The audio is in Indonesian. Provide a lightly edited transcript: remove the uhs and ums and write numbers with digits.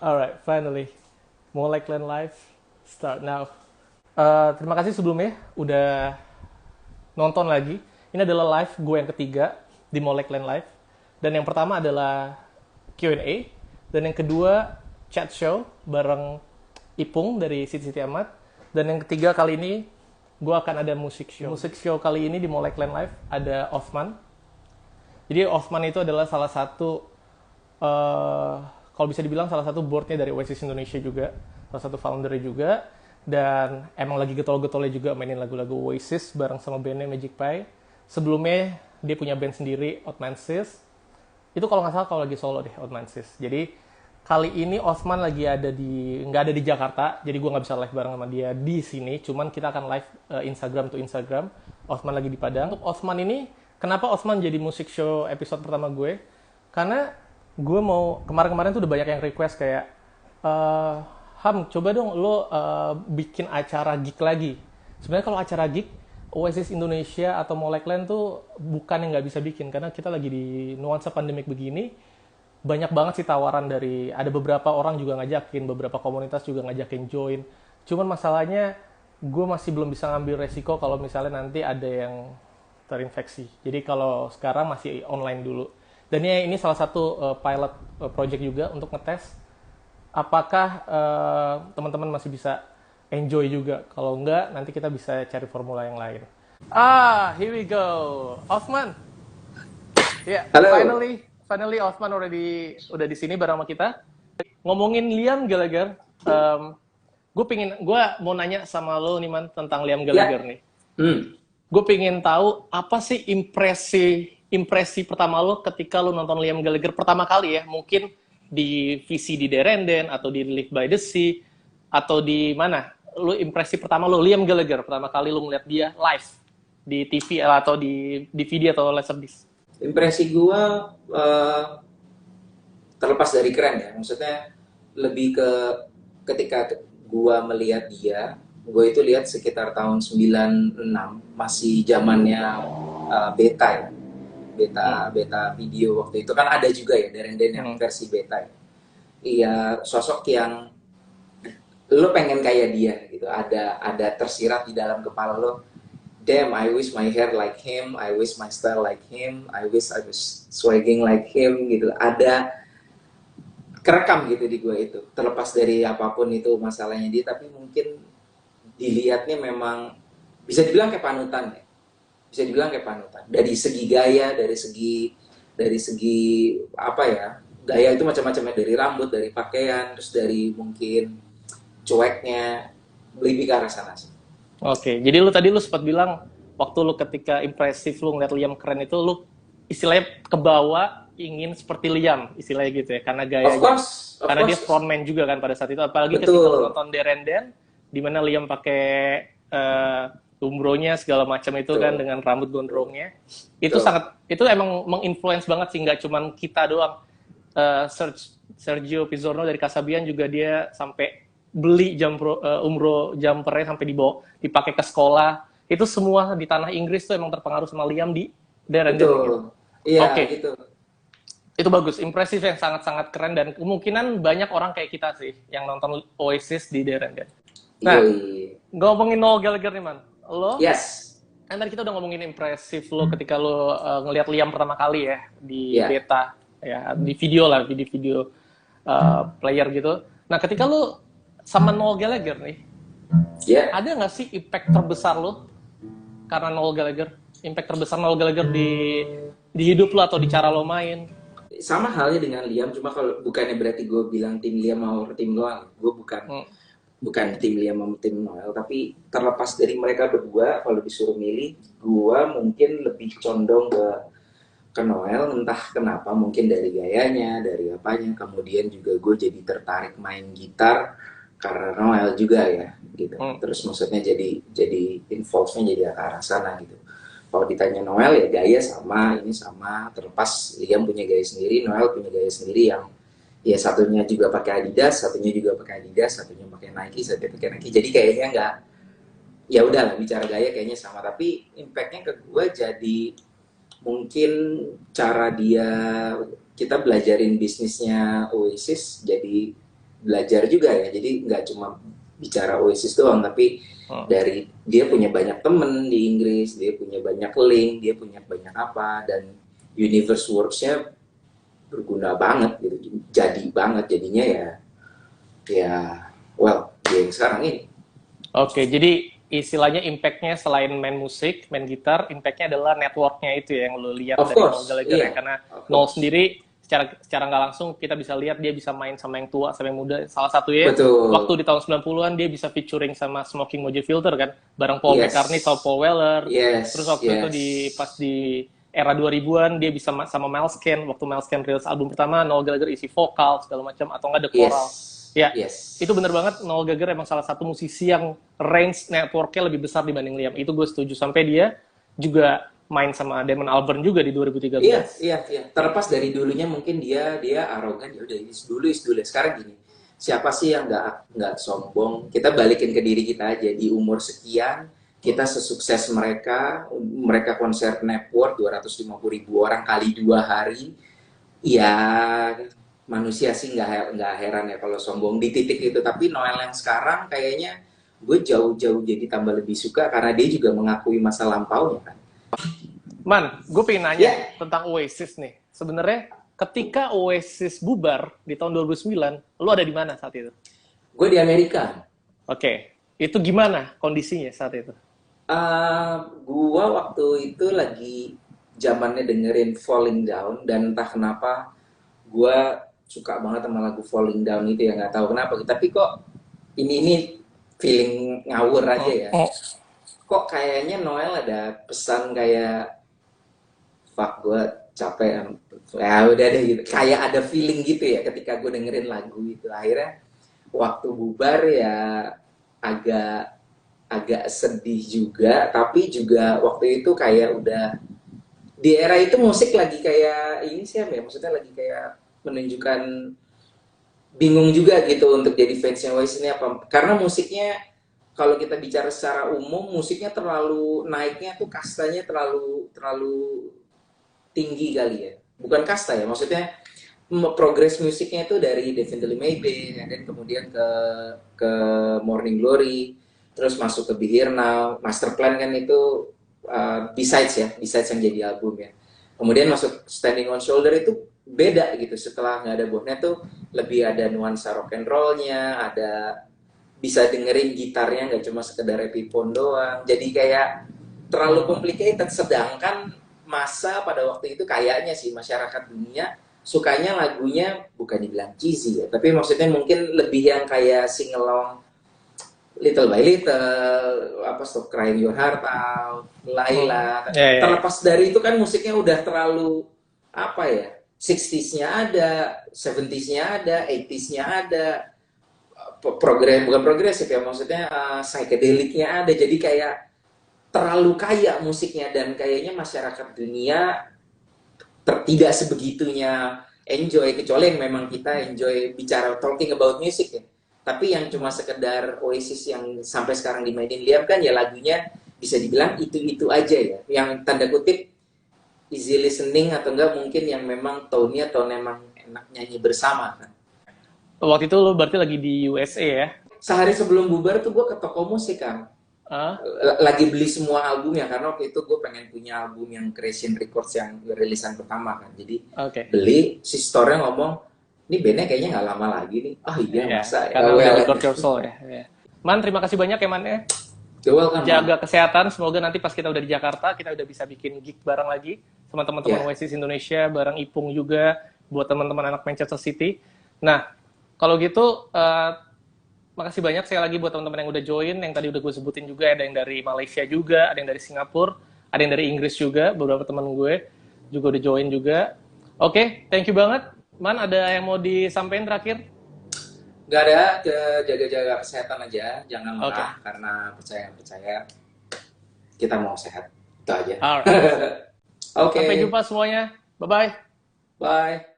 Alright, finally. Mulai Clan Live, start now. Terima kasih sebelumnya udah nonton lagi. Ini adalah live gue yang ketiga di Molek Clan Live. Dan yang pertama adalah Q&A. Dan yang kedua, chat show bareng Ipung dari Siti Siti Amat. Dan yang ketiga kali ini, gue akan ada musik show. Musik show kali ini di Molek Clan Live ada Osman. Jadi Osman itu adalah salah satu, kalau bisa dibilang salah satu boardnya dari Oasis Indonesia juga. Salah satu foundernya juga. Dan emang lagi getol-getolnya juga mainin lagu-lagu Oasis bareng sama bandnya Magic Pie. Sebelumnya dia punya band sendiri, Oddmansis. Itu kalau nggak salah kalau lagi solo deh, Oddmansis. Jadi kali ini Osman lagi nggak ada di Jakarta, jadi gue nggak bisa live bareng sama dia di sini. Cuman kita akan live Instagram to Instagram. Osman lagi di Padang. Untuk Osman ini, kenapa Osman jadi musik show episode pertama gue? Karena gue mau kemarin-kemarin tuh udah banyak yang request kayak Ham, coba dong lo bikin acara gig lagi. Sebenarnya kalau acara gig, Oasis Indonesia atau Molekland tuh bukan yang nggak bisa bikin, karena kita lagi di nuansa pandemik begini, banyak banget sih tawaran dari, ada beberapa orang juga ngajakin, beberapa komunitas juga ngajakin join. Cuman masalahnya, gue masih belum bisa ngambil resiko kalau misalnya nanti ada yang terinfeksi. Jadi kalau sekarang masih online dulu. Dan ini salah satu pilot project juga untuk ngetes apakah teman-teman masih bisa enjoy juga. Kalau enggak, nanti kita bisa cari formula yang lain. Here we go. Osman. Ya, Halo. finally Osman udah di sini bareng sama kita. Ngomongin Liam Gallagher, gue mau nanya sama lo nih man tentang Liam Gallagher nih. Gue pengen tahu apa sih impresi pertama lo ketika lo nonton Liam Gallagher pertama kali ya, mungkin di VC di Derenden atau di Live by the Sea atau di mana? Lo impresi pertama lo Liam Gallagher pertama kali lo ngeliat dia live di TV atau di DVD atau Laserdisc? Impresi gua terlepas dari keren ya, maksudnya lebih ke ketika gua melihat dia, gue itu lihat sekitar tahun 96, masih zamannya beta ya. Beta video waktu itu kan ada juga ya Derenden yang versi beta ya. Iya, sosok yang lo pengen kayak dia gitu, ada tersirat di dalam kepala lo. Damn, I wish my hair like him, I wish my style like him, I wish I was swagging like him gitu. Ada kerekam gitu di gue itu. Terlepas dari apapun itu masalahnya dia, tapi mungkin dilihatnya memang bisa dibilang kayak panutan ya. Bisa dibilang kayak panutan. Dari segi gaya, dari segi apa ya? Gaya itu macam-macam ya, dari rambut, dari pakaian, terus dari mungkin cueknya, lebih ke arah sana sih. Oke, jadi lu sempat bilang waktu lu ketika impresif lu ngeliat Liam keren itu lu istilahnya kebawa ingin seperti Liam, istilahnya gitu ya, karena gayanya. Of karena course. Dia frontman juga kan pada saat itu, apalagi Betul. ketika lu nonton Derenden di mana Liam pakai umbronya segala macam itu. Betul. Kan dengan rambut gondrongnya. Itu itu emang menginfluence banget sih, nggak cuman kita doang. Sergio Pizzorno dari Kasabian juga dia sampai beli umroh jumpernya sampai dipakai ke sekolah. Itu semua di tanah Inggris tuh emang terpengaruh sama Liam di Derenden. Gitu. Iya, Oke. gitu. Itu bagus, impresif yang sangat-sangat keren, dan kemungkinan banyak orang kayak kita sih yang nonton Oasis di Derenden. Nah, ngomongin Noel Gallagher nih man, lo? Yes. Kan tadi kita udah ngomongin impresif lo ketika lo ngelihat Liam pertama kali ya di beta, ya di video lah, di video player gitu. Nah, ketika lo sama Noel Gallagher nih, ada nggak sih impact terbesar lo karena Noel Gallagher? Impact terbesar Noel Gallagher di hidup lo atau di cara lo main? Sama halnya dengan Liam, cuma kalau bukannya berarti gue bilang tim Liam mau tim Noel, gue bukan tim Liam mau tim Noel, tapi terlepas dari mereka berdua, kalau disuruh milih, gue mungkin lebih condong ke Noel, entah kenapa, mungkin dari gayanya, dari apanya. Kemudian juga gue jadi tertarik main gitar karena Noel juga ya, gitu. Terus maksudnya jadi involve-nya jadi ke arah sana gitu. Kalau ditanya Noel ya gaya sama, ini sama. Terlepas Liam punya gaya sendiri, Noel punya gaya sendiri yang ya satunya juga pakai Adidas, satunya juga pakai Adidas, satunya pakai Nike, satunya pakai Nike. Jadi kayaknya nggak, ya udahlah bicara gaya kayaknya sama. Tapi impactnya ke gue jadi mungkin cara kita belajarin bisnisnya Oasis, jadi belajar juga ya. Jadi nggak cuma bicara Oasis doang, tapi dari dia punya banyak temen di Inggris, dia punya banyak link, dia punya banyak apa, dan universe works-nya berguna banget gitu, jadi banget jadinya ya, ya well dia yang sekarang ini. Oke, jadi istilahnya impact-nya selain main musik, main gitar, impact-nya adalah network-nya itu ya, yang lo lihat Of dari course, Noel Gallagher ya. iya, Karena of Noel course. sendiri secara nggak langsung kita bisa lihat dia bisa main sama yang tua sama yang muda. Salah satunya waktu Betul. di tahun 90-an dia bisa featuring sama Smoking Mojo Filter kan, bareng Paul McCartney sama Yes, Paul Weller. Terus yes, waktu itu yes. pas di era 2000-an dia bisa sama Miles Kane, waktu Miles Kane rilis album pertama, Noel Gallagher isi vokal segala macam atau nggak ada koral. Yes, Ya, itu yes. bener banget. Noel Gallagher emang salah satu musisi yang range networknya lebih besar dibanding Liam. Itu gue setuju. Sampai dia juga main sama Damon Albarn juga di Iya, 2013. iya, iya. Terlepas dari dulunya mungkin dia arogan, ya udah is dulu. Sekarang gini, siapa sih yang nggak sombong? Kita balikin ke diri kita aja. Di umur sekian, kita sesukses mereka, mereka konser network 250.000 orang kali 2 hari. Ya, manusia sih nggak heran ya kalau sombong di titik itu. Tapi Noel yang sekarang kayaknya gue jauh-jauh jadi tambah lebih suka karena dia juga mengakui masa lampaunya kan. Man, gue pengen nanya Ya, tentang Oasis nih. Sebenarnya ketika Oasis bubar di tahun 2009, lo ada di mana saat itu? gue di Amerika. Oke, itu gimana kondisinya saat itu? Gua waktu itu lagi zamannya dengerin Falling Down dan entah kenapa gua suka banget sama lagu Falling Down itu ya nggak tahu kenapa tapi kok ini feeling ngawur aja ya. Kok kayaknya Noel ada pesan kayak fuck gua capek ya udah deh gitu. Kayak ada feeling gitu ya ketika gue dengerin lagu itu. Akhirnya waktu bubar ya agak agak sedih juga, tapi juga waktu itu kayak udah di era itu musik lagi kayak ini sih ya, maksudnya lagi kayak menunjukkan bingung juga gitu untuk jadi fansnya Oasis ini apa karena musiknya kalau kita bicara secara umum musiknya terlalu naiknya tuh kastanya terlalu terlalu tinggi kali ya bukan kasta ya maksudnya progres musiknya itu dari Definitely Maybe dan kemudian ke Morning Glory terus masuk ke Be Here Now Master Plan kan itu Besides yang jadi album ya kemudian masuk Standing on Shoulder itu beda gitu setelah nggak ada Bobnya tuh lebih ada nuansa rock and rollnya ada bisa dengerin gitarnya nggak cuma sekedar epiphone doang jadi kayak terlalu complicated sedangkan masa pada waktu itu kayaknya sih masyarakat dunia sukanya lagunya bukan dibilang cheesy ya tapi maksudnya mungkin lebih yang kayak sing along Little by Little apa Stop Crying Your Heart Out Laila Ya, ya, ya. terlepas dari itu kan musiknya udah terlalu apa ya 60s-nya ada 70s-nya ada 80s-nya ada bukan progresif ya maksudnya psychedelicnya ada jadi kayak terlalu kaya musiknya dan kayaknya masyarakat dunia tidak sebegitunya enjoy kecuali yang memang kita enjoy bicara talking about music ya tapi yang cuma sekedar Oasis yang sampai sekarang dimainin Liam kan ya lagunya bisa dibilang itu aja ya yang tanda kutip easy listening atau enggak mungkin yang memang tone-nya tone emang enak nyanyi bersama kan Waktu itu lo berarti lagi di USA ya? sehari sebelum bubar tuh gue ke toko musik kan Ah, lagi beli semua albumnya karena waktu itu gue pengen punya album yang Creation Records yang rilisan pertama kan jadi oke. beli si store-nya ngomong ini bandnya kayaknya nggak lama lagi nih oh iya Ya, masa ya karena udah well record your soul ya. Ya. Man, terima kasih banyak ya Man ya. welcome man Jaga kesehatan, semoga nanti pas kita udah di Jakarta, kita udah bisa bikin gig bareng lagi sama teman-teman ya Oasis Indonesia, bareng Ipung juga, buat teman-teman anak Manchester City. Nah, kalau gitu, makasih banyak sekali lagi buat teman-teman yang udah join, yang tadi udah gue sebutin juga, ada yang dari Malaysia juga, ada yang dari Singapura, ada yang dari Inggris juga, beberapa teman gue juga udah join juga. Oke, thank you banget. Man, ada yang mau disampaikan terakhir? nggak ada jaga-jaga kesehatan aja jangan Oke. lengah karena percaya kita mau sehat itu aja Alright. oke Sampai jumpa semuanya. Bye-bye. bye